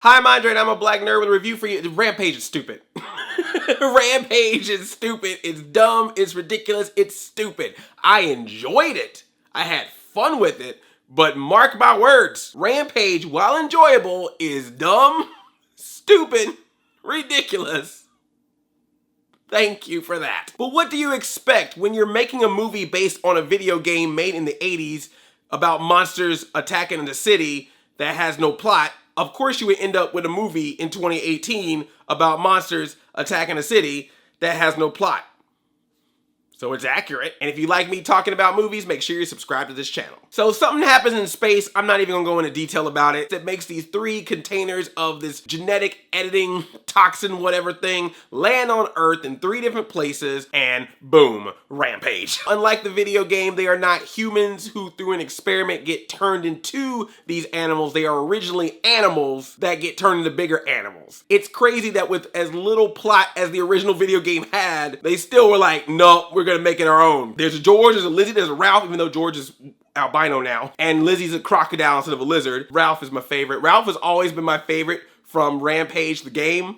Hi, I'm Andre, and I'm a Black Nerd with a review for you. Rampage is stupid. Rampage is stupid. It's dumb. It's ridiculous. It's stupid. I enjoyed it. I had fun with it. But mark my words, Rampage, while enjoyable, is dumb, stupid, ridiculous. Thank you for that. But what do you expect when you're making a movie based on a video game made in the 80s about monsters attacking the city that has no plot? Of course you would end up with a movie in 2018 about monsters attacking a city that has no plot. So it's accurate. And if you like me talking about movies, make sure you subscribe to this channel. So something happens in space. I'm not even gonna go into detail about it. It makes these 3 containers of this genetic editing toxin, whatever thing, land on Earth in 3 different places, and boom, Rampage. Unlike the video game, they are not humans who through an experiment get turned into these animals. They are originally animals that get turned into bigger animals. It's crazy that with as little plot as the original video game had, they still were like, no, we're gonna make it our own. There's a George, there's a Lizzie, there's a Ralph, even though George is albino now, and Lizzie's a crocodile instead of a lizard. Ralph is my favorite. Ralph has always been my favorite from Rampage the game,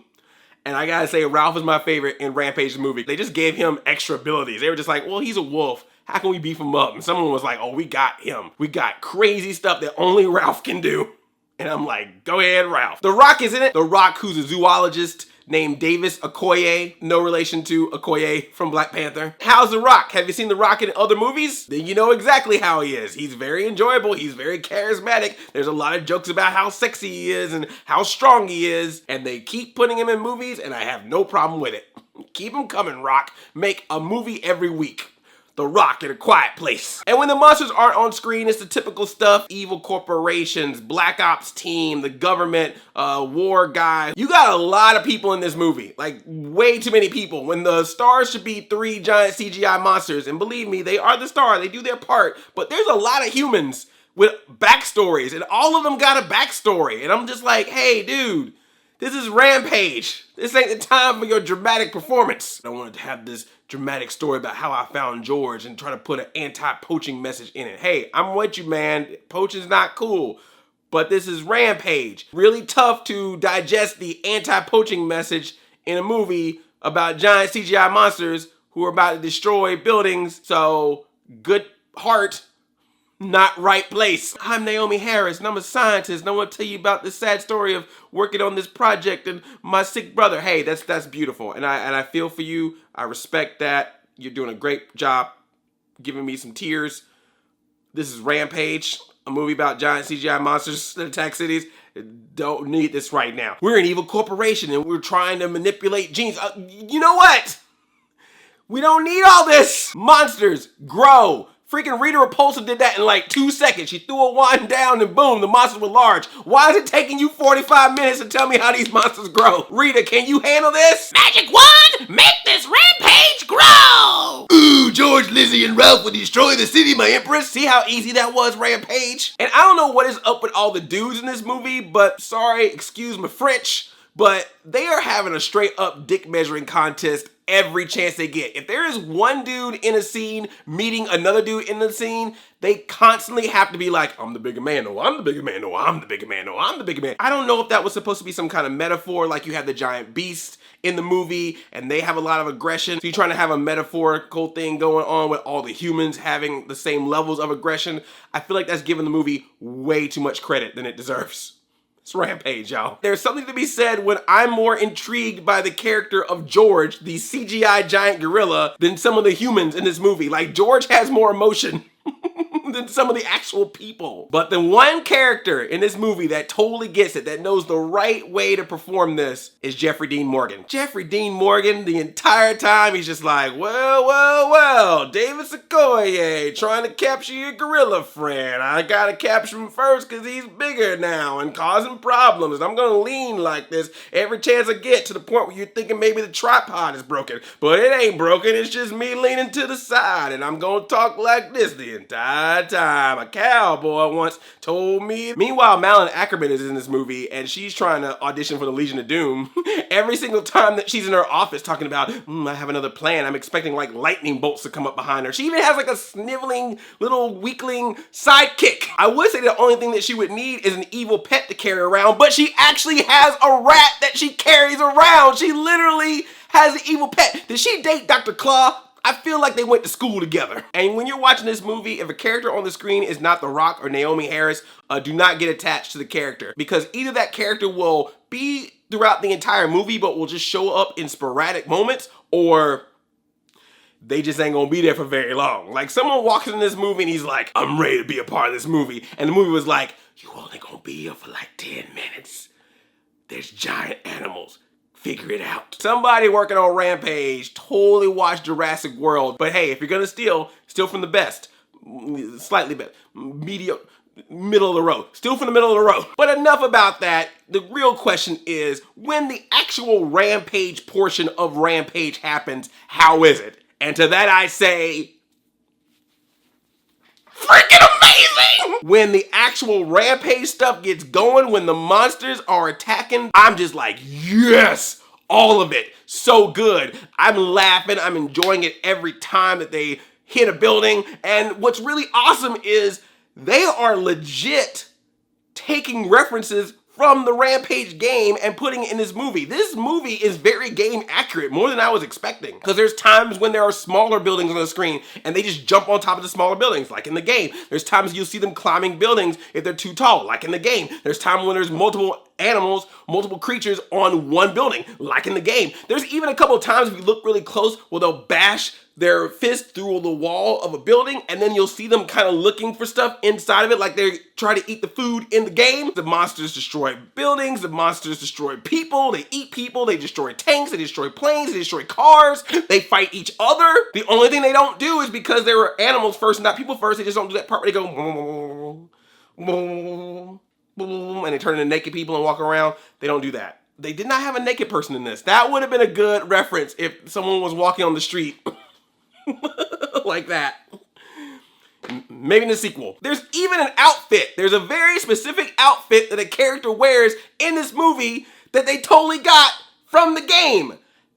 and I gotta say Ralph is my favorite in Rampage the movie. They just gave him extra abilities. They were just like, well, he's a wolf. How can we beef him up? And someone was like, oh, we got him. We got crazy stuff that only Ralph can do. And I'm like, go ahead, Ralph. The Rock is in it. The Rock, who's a zoologist named Davis Okoye, no relation to Okoye from Black Panther. How's The Rock? Have you seen The Rock in other movies? Then you know exactly how he is. He's very enjoyable. He's very charismatic. There's a lot of jokes about how sexy he is and how strong he is. And they keep putting him in movies, and I have no problem with it. Keep him coming, Rock. Make a movie every week. The Rock in A Quiet Place. And when the monsters aren't on screen, it's the typical stuff. Evil corporations, Black Ops team, the government, war guy. You got a lot of people in this movie. Like, way too many people. When the stars should be 3 giant CGI monsters. And believe me, they are the star. They do their part. But there's a lot of humans with backstories. And all of them got a backstory. And I'm just like, hey, dude. This is Rampage. This ain't the time for your dramatic performance. I wanted to have this dramatic story about how I found George and try to put an anti-poaching message in it. Hey, I'm with you, man. Poaching's not cool. But this is Rampage. Really tough to digest the anti-poaching message in a movie about giant CGI monsters who are about to destroy buildings. So, good heart. Not right place. I'm Naomie Harris, and I'm a scientist, and I want to tell you about the sad story of working on this project and my sick brother. Hey, that's beautiful, and I feel for you. I respect that. You're doing a great job giving me some tears. This is Rampage, a movie about giant CGI monsters that attack cities. Don't need this right now. We're an evil corporation, and we're trying to manipulate genes. You know what? We don't need all this. Monsters grow. Freaking Rita Repulsa did that in like 2 seconds. She threw a wand down and boom, the monsters were large. Why is it taking you 45 minutes to tell me how these monsters grow? Rita, can you handle this? Magic wand, make this Rampage grow! Ooh, George, Lizzie, and Ralph will destroy the city, my empress. See how easy that was, Rampage? And I don't know what is up with all the dudes in this movie, but sorry, excuse my French, but they are having a straight up dick measuring contest every chance they get. If there is one dude in a scene meeting another dude in the scene, they constantly have to be like, I'm the bigger man, no, I'm the bigger man, no, I'm the bigger man, no, I'm the bigger man. I don't know if that was supposed to be some kind of metaphor, like you have the giant beast in the movie and they have a lot of aggression. So you're trying to have a metaphorical thing going on with all the humans having the same levels of aggression. I feel like that's giving the movie way too much credit than it deserves. It's Rampage, y'all. There's something to be said when I'm more intrigued by the character of George, the CGI giant gorilla, than some of the humans in this movie. Like, George has more emotion than some of the actual people. But the one character in this movie that totally gets it, that knows the right way to perform this, is Jeffrey Dean Morgan. Jeffrey Dean Morgan, the entire time, he's just like, well, David Okoye trying to capture your gorilla friend. I gotta capture him first because he's bigger now and causing problems. And I'm gonna lean like this every chance I get, to the point where you're thinking maybe the tripod is broken. But it ain't broken, it's just me leaning to the side, and I'm gonna talk like this the entire that time a cowboy once told me. Meanwhile, Malin Ackerman is in this movie, and she's trying to audition for the Legion of Doom. Every single time that she's in her office talking about, I have another plan. I'm expecting like lightning bolts to come up behind her. She even has like a sniveling little weakling sidekick. I would say the only thing that she would need is an evil pet to carry around, but she actually has a rat that she carries around. She literally has an evil pet. Did she date Dr. Claw? I feel like they went to school together. And when you're watching this movie, if a character on the screen is not The Rock or Naomie Harris, do not get attached to the character, because either that character will be throughout the entire movie but will just show up in sporadic moments, or they just ain't gonna be there for very long. Like, someone walks in this movie and he's like, I'm ready to be a part of this movie. And the movie was like, you only gonna be here for like 10 minutes. There's giant animals. Figure it out. Somebody working on Rampage totally watched Jurassic World, but hey, if you're gonna steal from the best. Slightly better. Mediocre. Middle of the road. Steal from the middle of the road. But enough about that. The real question is, when the actual Rampage portion of Rampage happens, how is it? And to that I say, freaking amazing! When the actual Rampage stuff gets going, when the monsters are attacking, I'm just like, yes! All of it. So good. I'm laughing. I'm enjoying it every time that they hit a building. And what's really awesome is they are legit taking references from the Rampage game and putting it in this movie. This movie is very game accurate, more than I was expecting. Because there's times when there are smaller buildings on the screen and they just jump on top of the smaller buildings, like in the game. There's times you'll see them climbing buildings if they're too tall, like in the game. There's times when there's multiple animals, multiple creatures on one building, like in the game. There's even a couple of times if you look really close where they'll bash their fist through the wall of a building, and then you'll see them kind of looking for stuff inside of it, like they try to eat the food in the game. The monsters destroy buildings, the monsters destroy people, they eat people, they destroy tanks, they destroy planes, they destroy cars, they fight each other. The only thing they don't do is because they were animals first, not people first, they just don't do that part where they go and they turn into naked people and walk around. They don't do that. They did not have a naked person in this. That would have been a good reference if someone was walking on the street like that. Maybe in the sequel. There's even an outfit. There's a very specific outfit that a character wears in this movie that they totally got from the game.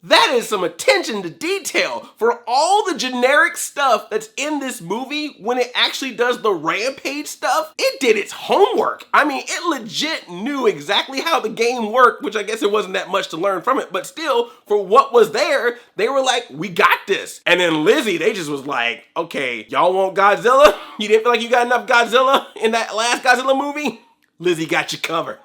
That is some attention to detail. For all the generic stuff that's in this movie, when it actually does the Rampage stuff, it did its homework. I mean, it legit knew exactly how the game worked, which I guess it wasn't that much to learn from it, but still, for what was there, they were like, we got this. And then Lizzie, they just was like, okay, y'all want Godzilla? You didn't feel like you got enough Godzilla in that last Godzilla movie? Lizzie got you covered.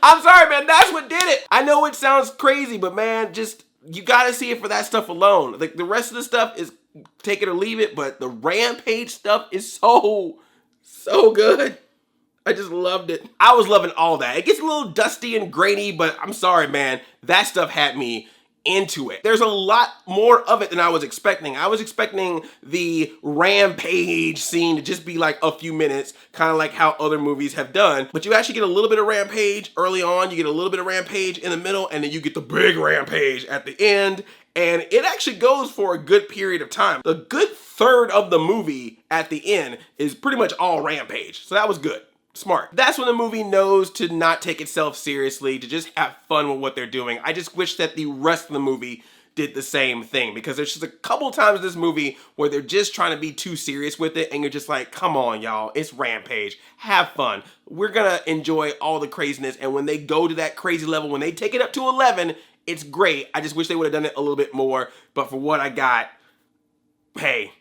I'm sorry, man, that's what did it. I know it sounds crazy, but man, just, you gotta see it for that stuff alone. Like, the rest of the stuff is take it or leave it, but the Rampage stuff is so good. I just loved it. I was loving all that. It gets a little dusty and grainy, but I'm sorry, man, that stuff had me into it. There's a lot more of it than I was expecting. I was expecting the Rampage scene to just be like a few minutes, kind of like how other movies have done, but you actually get a little bit of Rampage early on, you get a little bit of Rampage in the middle, and then you get the big Rampage at the end, and it actually goes for a good period of time. The good third of the movie at the end is pretty much all Rampage, so that was good. Smart. That's when the movie knows to not take itself seriously, to just have fun with what they're doing. I just wish that the rest of the movie did the same thing, because there's just a couple times in this movie where they're just trying to be too serious with it, and you're just like, come on, y'all, it's Rampage. Have fun. We're gonna enjoy all the craziness, and when they go to that crazy level, when they take it up to 11, it's great. I just wish they would have done it a little bit more, but for what I got, hey,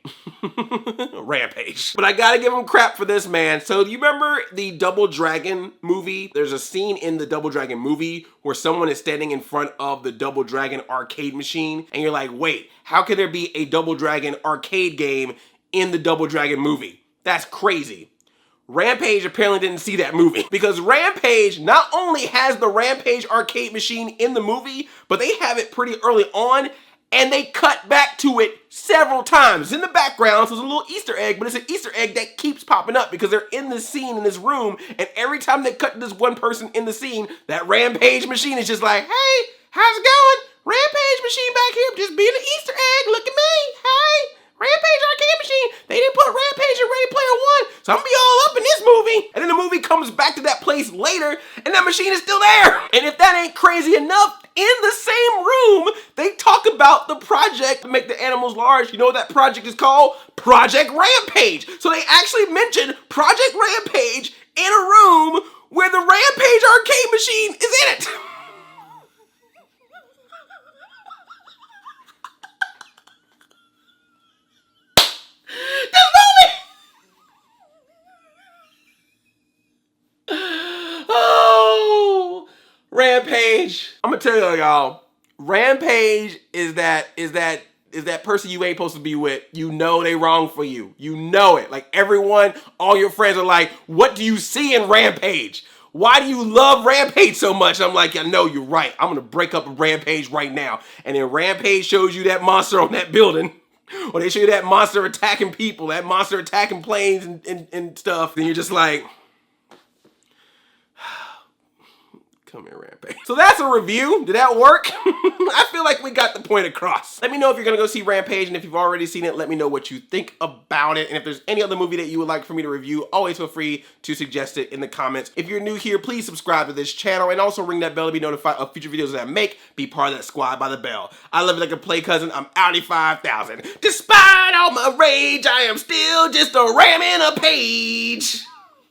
Rampage. But I gotta give him crap for this, man. So you remember the Double Dragon movie? There's a scene in the Double Dragon movie where someone is standing in front of the Double Dragon arcade machine, and you're like, wait, how could there be a Double Dragon arcade game in the Double Dragon movie? That's crazy. Rampage apparently didn't see that movie, because Rampage not only has the Rampage arcade machine in the movie, but they have it pretty early on, and they cut back to it several times. In the background, so it's a little Easter egg, but it's an Easter egg that keeps popping up because they're in this scene, in this room, and every time they cut to this one person in the scene, that Rampage machine is just like, hey, how's it going? Rampage machine back here, just being an Easter egg, look at me, hey. Rampage arcade machine. They didn't put Rampage in Ready Player One, so I'm gonna be all up in this movie. And then the movie comes back to that place later, and that machine is still there. And if that ain't crazy enough, in the same room, they talk about the project to make the animals large. You know what that project is called? Project Rampage. So they actually mentioned Project Rampage in a room where the Rampage arcade machine is in it. This movie! Oh, Rampage. I'm gonna tell y'all, Rampage is that person you ain't supposed to be with. You know they wrong for you. You know it. Like everyone, all your friends are like, what do you see in Rampage? Why do you love Rampage so much? I'm like, I know you're right. I'm gonna break up Rampage right now. And then Rampage shows you that monster on that building. Or they show you that monster attacking people, that monster attacking planes and stuff. Then you're just like, come here, Rampage. So that's a review. Did that work? I feel like we got the point across. Let me know if you're gonna go see Rampage, and if you've already seen it, let me know what you think about it. And if there's any other movie that you would like for me to review, always feel free to suggest it in the comments. If you're new here, please subscribe to this channel and also ring that bell to be notified of future videos that I make. Be part of that squad by the bell. I love you like a play cousin. I'm Audi 5000. Despite all my rage, I am still just a ram in a page.